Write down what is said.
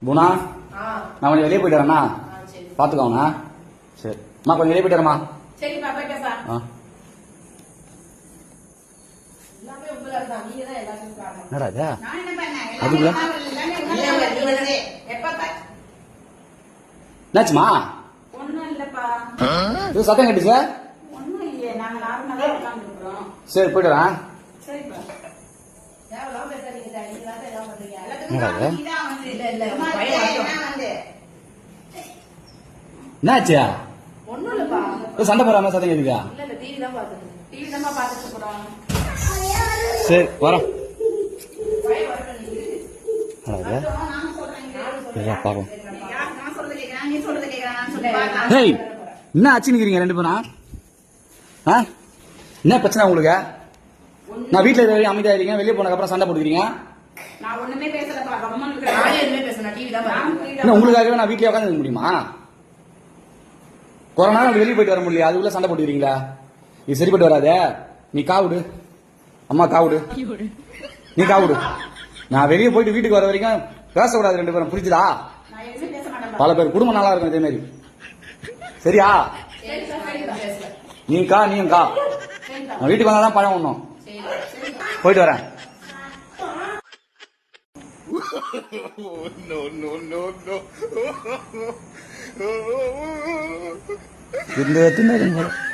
குணா நான் கொஞ்சம் வெளியே போயிட்டு வரேண்ணா பாத்துக்கோங்கண்ணா. சரி அம்மா கொஞ்சம் வெளியே போயிட்டு வரேம்மா. என்னடா அதுக்குள்ள என்னாச்சுமா? இது சத்தம் கட்டுச்சு. சரி போயிட்டு வரேன். என்னாச்சு? சண்டை போறாம சத்தம் கேட்குதா? சரி வரோம். பாப்போம். என்ன ஆச்சுன்னு ரெண்டு பேரும்? என்ன பிரச்சனை உங்களுக்கு? நான் வீட்டுல அமைதியா இருக்கீங்க, வெளியே போனதுக்கு அப்புறம் சண்டை போட்டுக்கிறீங்க. உங்களுக்காகவே நான் வீட்லயே உட்காந்து முடியுமா? கொரோனா வெளியே போயிட்டு வர முடியல, அதுக்குள்ள சண்டை போட்டுக்கிறீங்களா? இது சரிப்பட்டு வராதே. நீ காவுடு, அம்மா காவுடு, நீ காவுடு. நான் வெளியே போயிட்டு வீட்டுக்கு வர வரைக்கும் பேசக்கூடாது ரெண்டு பேரும், புரிஞ்சுதா? பல பேர் குடும்பம் நல்லா இருக்கும் இதே மாதிரி. சரியா? நீ கா, நீயும் கா. நான் வீட்டுக்கு வந்தாதான் பழம் ஒண்ணும். போயிட்டு வரேன். no.